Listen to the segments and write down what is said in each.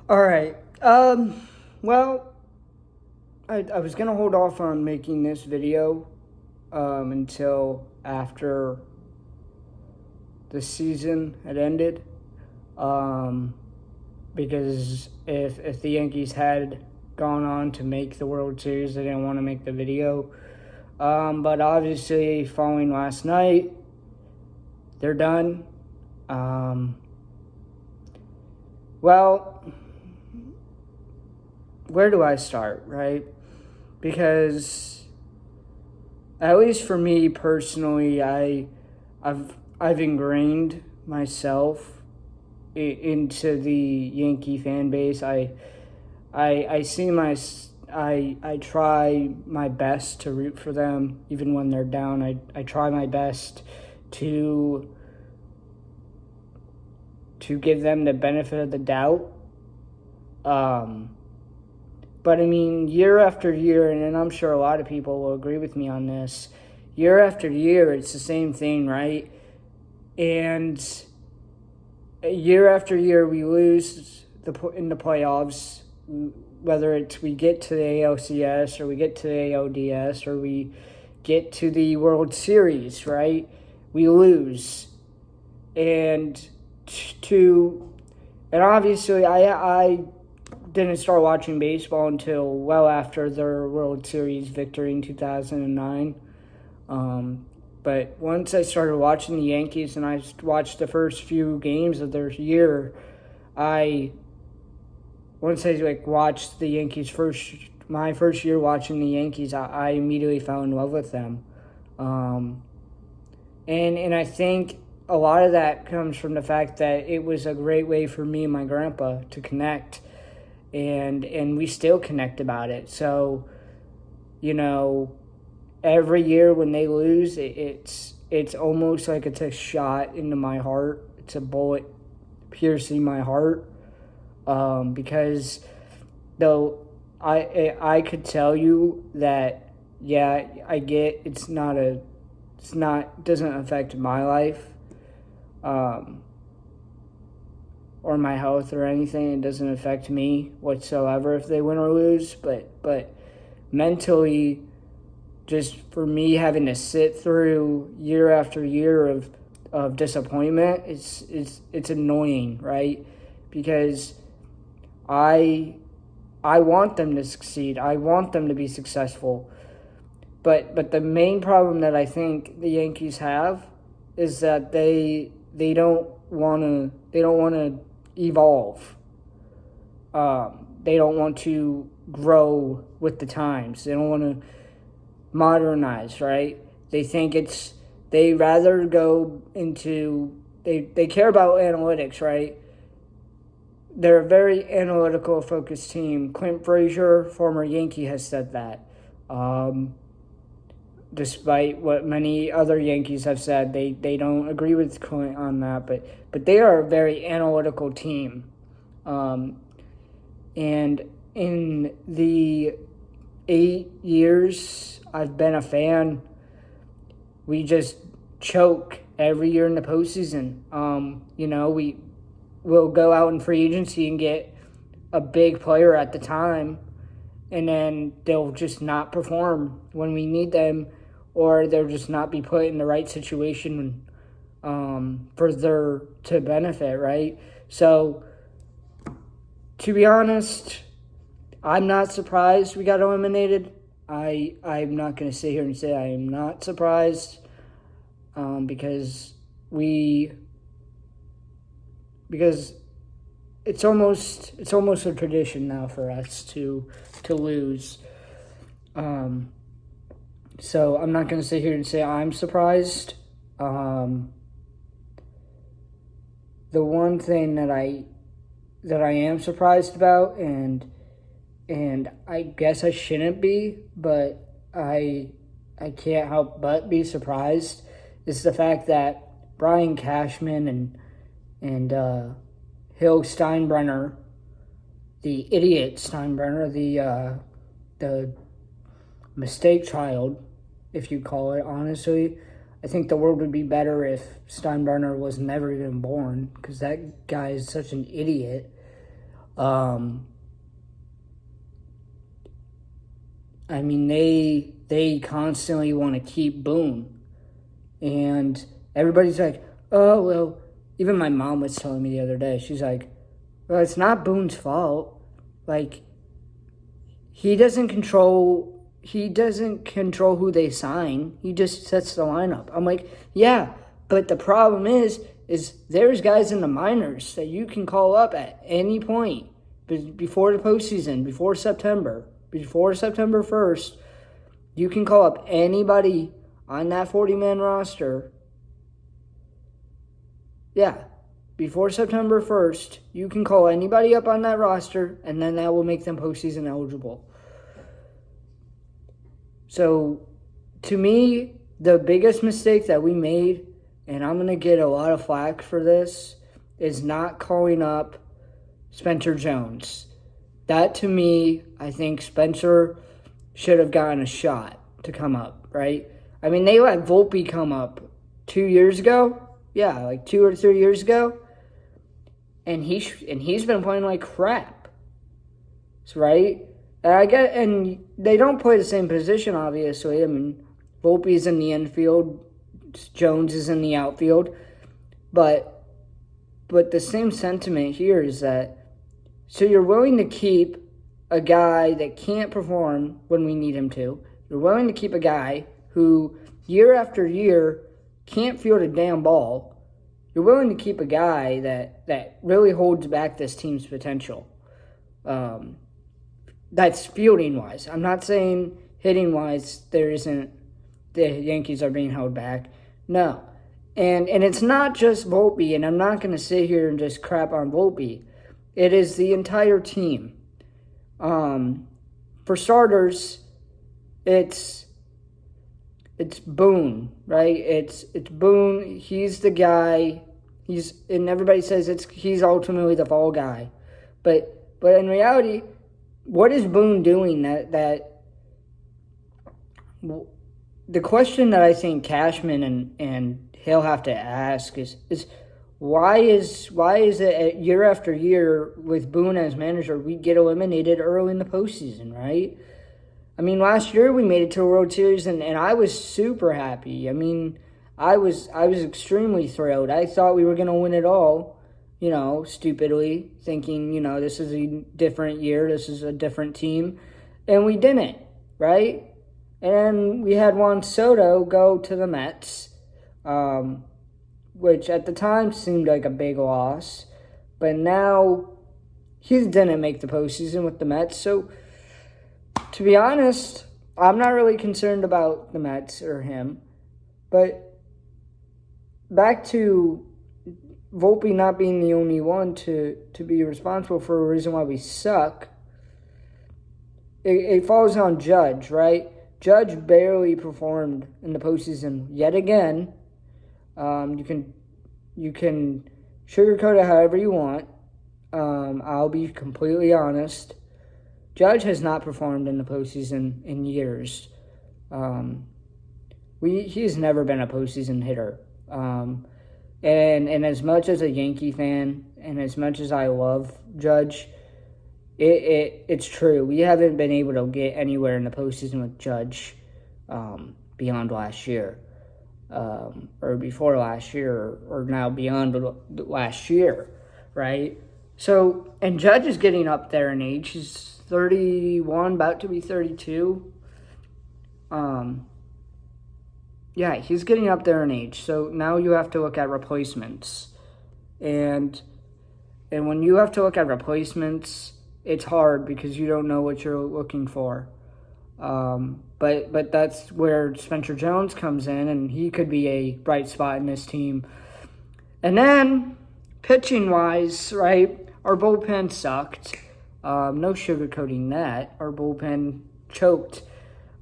All right. Well, I was gonna hold off on making this video until after the season had ended. Um, because if the Yankees had gone on to make the World Series, I didn't want to make the video. But obviously, following last night, they're done. Um, well, where do I start, right? Because at least for me personally, I've ingrained myself into the Yankee fan base. I see I try my best to root for them even when they're down. I try my best to give them the benefit of the doubt. But I mean, year after year, and I'm sure a lot of people will agree with me on this, year after year, it's the same thing, right? And year after year, we lose in the playoffs, whether it's we get to the ALCS or we get to the ALDS or we get to the World Series, right? We lose. And obviously I didn't start watching baseball until well after their World Series victory in 2009. But once I started watching the Yankees and I watched the first few games of their year, once I watched the Yankees my first year watching the Yankees, I immediately fell in love with them. And I think a lot of that comes from the fact that it was a great way for me and my grandpa to connect, and we still connect about it. So, every year when they lose, it's almost like it's a shot into my heart. It's a bullet piercing my heart, because though I could tell you that, yeah, I get doesn't affect my life, or my health or anything. It doesn't affect me whatsoever if they win or lose, but mentally, just for me having to sit through year after year of disappointment, it's annoying, right? Because I want them to succeed. I want them to be successful. But the main problem that I think the Yankees have is that they don't want to evolve. They don't want to grow with the times. They don't want to modernize, right? They rather go into, they care about analytics, right? They're a very analytical focused team. Clint Frazier, former Yankee, has said that. Despite what many other Yankees have said, they don't agree with Clint on that, but they are a very analytical team. And in the 8 years I've been a fan, we just choke every year in the postseason. We'll go out in free agency and get a big player at the time, and then they'll just not perform when we need them, or they'll just not be put in the right situation to benefit, right? So, to be honest, I'm not surprised we got eliminated. I'm not going to sit here and say I am not surprised, because it's almost a tradition now for us to lose. So I'm not going to sit here and say I'm surprised. The one thing that I am surprised about, and I guess I shouldn't be, but I can't help but be surprised, is the fact that Brian Cashman and Hill Steinbrenner, the idiot Steinbrenner, the mistake child, if you call it, honestly. I think the world would be better if Steinbrenner was never even born, because that guy is such an idiot. I mean, they constantly want to keep Boone, and everybody's like, oh well. Even my mom was telling me the other day. She's like, well, it's not Boone's fault. Like, he doesn't control who they sign. He just sets the lineup. I'm like, yeah, but the problem is there's guys in the minors that you can call up at any point before the postseason, before September 1st. You can call up anybody on that 40-man roster. Yeah, before September 1st, you can call anybody up on that roster, and then that will make them postseason eligible. So, to me, the biggest mistake that we made, and I'm going to get a lot of flack for this, is not calling up Spencer Jones. That, to me, I think Spencer should have gotten a shot to come up, right? I mean, they let Volpe come up 2 years ago. Yeah, like 2 or 3 years ago. And he's been playing like crap. Right? And they don't play the same position, obviously. I mean, Volpe's in the infield, Jones is in the outfield. But the same sentiment here is that, so you're willing to keep a guy that can't perform when we need him to. You're willing to keep a guy who, year after year, can't field a damn ball. You're willing to keep a guy that really holds back this team's potential. That's fielding-wise. I'm not saying hitting-wise the Yankees are being held back. No. And it's not just Volpe, and I'm not going to sit here and just crap on Volpe. It is the entire team. For starters, it's Boone, right? It's Boone. He's the guy. And everybody says he's ultimately the fall guy, but in reality, what is Boone doing that the question that I think Cashman and he'll have to ask is why is it year after year with Boone as manager we get eliminated early in the postseason, right? I mean, last year we made it to a World Series, and I was super happy. I mean, I was extremely thrilled. I thought we were going to win it all, stupidly, thinking, this is a different year, this is a different team, and we didn't, right? And we had Juan Soto go to the Mets, which at the time seemed like a big loss, but now he didn't make the postseason with the Mets, so to be honest, I'm not really concerned about the Mets or him. But back to Volpe not being the only one to be responsible for a reason why we suck, it falls on Judge, right? Judge barely performed in the postseason yet again. You can sugarcoat it however you want. I'll be completely honest. Judge has not performed in the postseason in years. He's never been a postseason hitter. And as much as a Yankee fan, and as much as I love Judge, it's true. We haven't been able to get anywhere in the postseason with Judge beyond last year, or before last year, or now beyond last year, right? So, and Judge is getting up there in age. He's 31, about to be 32. Yeah, he's getting up there in age. So now you have to look at replacements. And when you have to look at replacements, it's hard because you don't know what you're looking for. But that's where Spencer Jones comes in, and he could be a bright spot in this team. And then, pitching-wise, right, our bullpen sucked. No sugarcoating that. Our bullpen choked.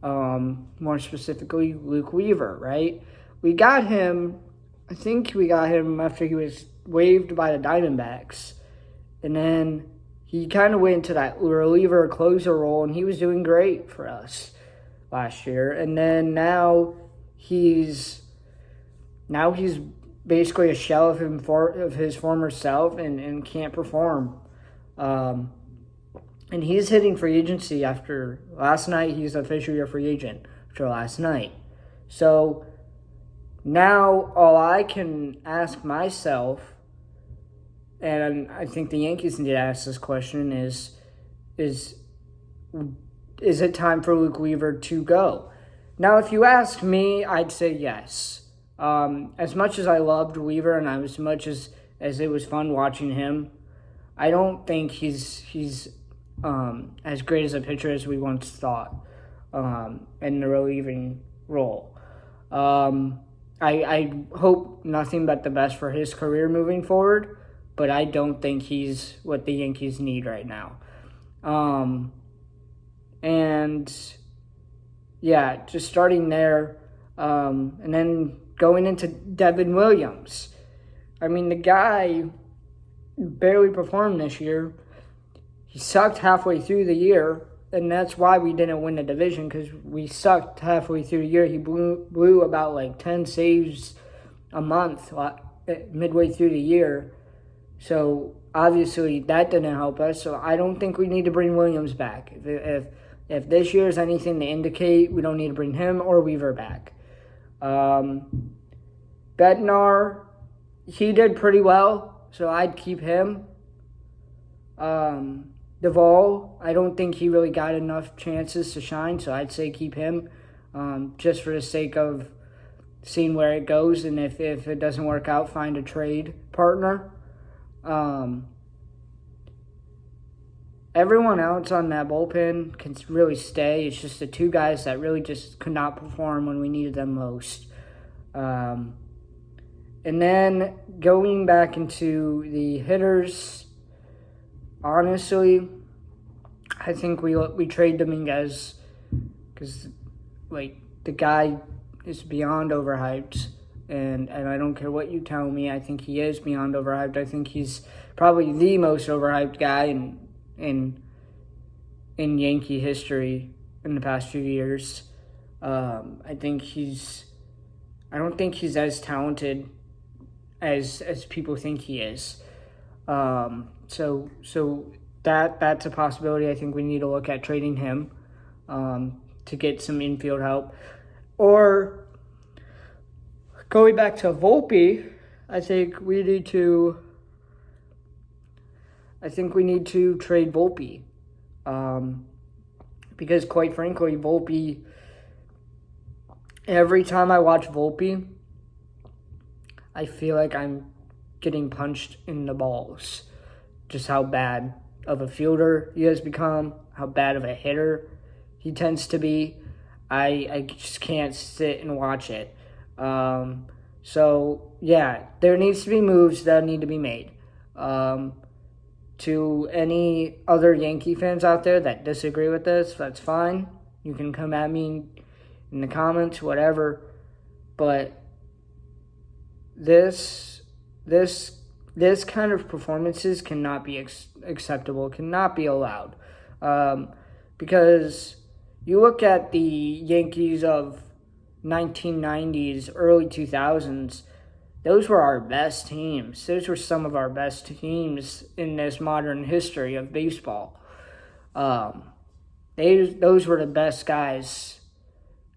More specifically, Luke Weaver, right? I think we got him after he was waived by the Diamondbacks. And then he kind of went into that reliever closer role, and he was doing great for us last year. And then now he's basically a shell of his former self and can't perform. And he's hitting free agency after last night. He's officially a free agent after last night. So now all I can ask myself, and I think the Yankees need to ask this question, is it time for Luke Weaver to go? Now, if you ask me, I'd say yes. As much as I loved Weaver and as much as it was fun watching him, I don't think he's as great as a pitcher as we once thought in the relieving role. I hope nothing but the best for his career moving forward, but I don't think he's what the Yankees need right now. And yeah, just starting there, and then going into Devin Williams. I mean, the guy barely performed this year. He sucked halfway through the year, and that's why we didn't win the division, because we sucked halfway through the year. He blew about like 10 saves a month midway through the year. So obviously that didn't help us. So I don't think we need to bring Williams back. If this year is anything to indicate, we don't need to bring him or Weaver back. Bednar, he did pretty well, so I'd keep him. Duvall, I don't think he really got enough chances to shine, so I'd say keep him, just for the sake of seeing where it goes, and if it doesn't work out, find a trade partner. Everyone else on that bullpen can really stay. It's just the two guys that really just could not perform when we needed them most. And then going back into the hitters, honestly, I think we trade Dominguez because the guy is beyond overhyped, and I don't care what you tell me. I think he is beyond overhyped. I think he's probably the most overhyped guy in Yankee history in the past few years. I don't think he's as talented as people think he is. So that's a possibility. I think we need to look at trading him to get some infield help. Or going back to Volpe, I think we need to trade Volpe. Because quite frankly, Volpe, every time I watch Volpe, I feel like I'm getting punched in the balls. Just how bad of a fielder he has become, how bad of a hitter he tends to be. I just can't sit and watch it. So, yeah, there needs to be moves that need to be made. To any other Yankee fans out there that disagree with this, that's fine. You can come at me in the comments, whatever. But this kind of performances cannot be acceptable, cannot be allowed. Because you look at the Yankees of 1990s, early 2000s, those were our best teams. Those were some of our best teams in this modern history of baseball. Those were the best guys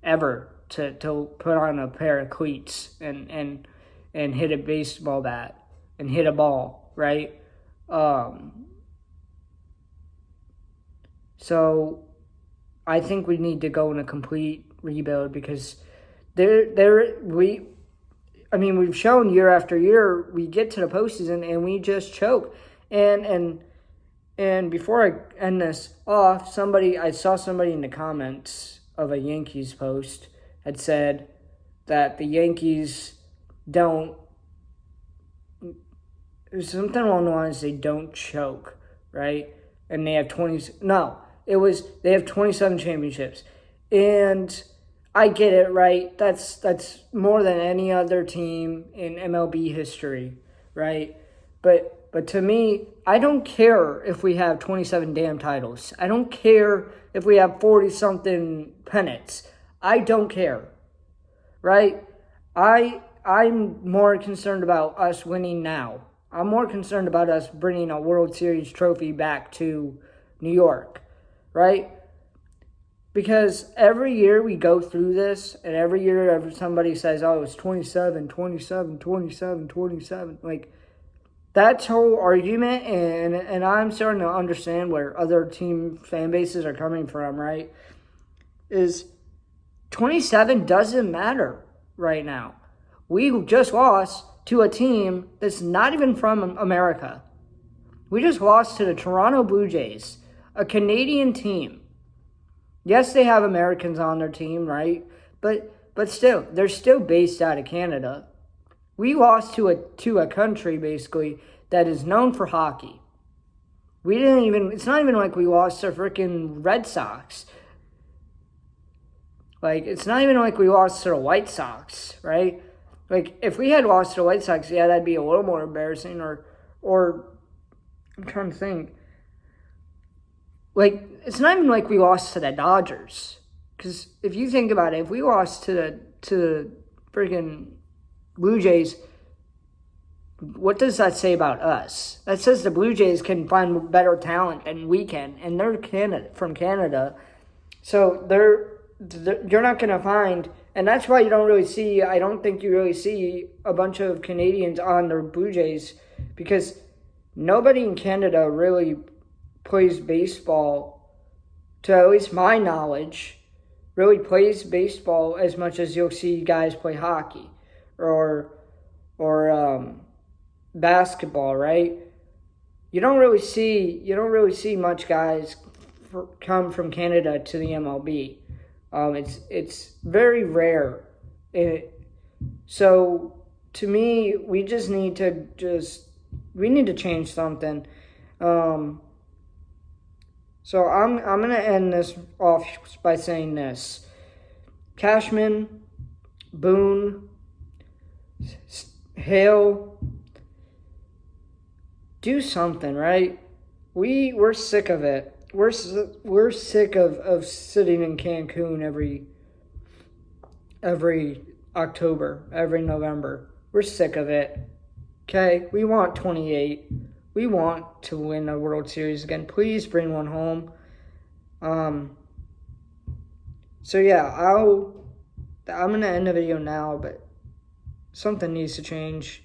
ever to put on a pair of cleats and hit a baseball bat and hit a ball, right? So I think we need to go in a complete rebuild because we've shown year after year we get to the postseason and we just choke. And before I end this off, I saw somebody in the comments of a Yankees post had said that the Yankees don't, something along the lines, they don't choke, right? And they have 27 championships. And I get it, right? That's more than any other team in MLB history, right? But to me, I don't care if we have 27 damn titles. I don't care if we have 40-something pennants. I don't care, right? I'm more concerned about us winning now. I'm more concerned about us bringing a World Series trophy back to New York, right? Because every year we go through this, and every year somebody says, oh, it's 27, 27, 27, 27. Like, that whole argument, and I'm starting to understand where other team fan bases are coming from, right? Is 27 doesn't matter right now. We just lost to a team that's not even from America. We just lost to the Toronto Blue Jays, a Canadian team. Yes, they have Americans on their team, right? But still, they're still based out of Canada. We lost to a country, basically, that is known for hockey. It's not even like we lost to freaking Red Sox. Like, it's not even like we lost to the White Sox, right? Like, if we had lost to the White Sox, yeah, that'd be a little more embarrassing. Or I'm trying to think. Like, it's not even like we lost to the Dodgers. Because if you think about it, if we lost to the freaking Blue Jays, what does that say about us? That says the Blue Jays can find better talent than we can. And they're from Canada. So you're not going to find... And that's why you don't really see... I don't think you really see a bunch of Canadians on the Blue Jays. Because nobody in Canada really plays baseball, to at least my knowledge, really plays baseball as much as you'll see guys play hockey or basketball, right? You don't really see much guys come from Canada to the MLB. It's very rare. So to me, we need to change something. So I'm going to end this off by saying this. Cashman, Boone, Hale, do something, right? We're sick of it. We're sick of sitting in Cancun every October, every November. We're sick of it. Okay? We want 28. We want to win a World Series again. Please bring one home. So yeah, I'm going to end the video now, but something needs to change.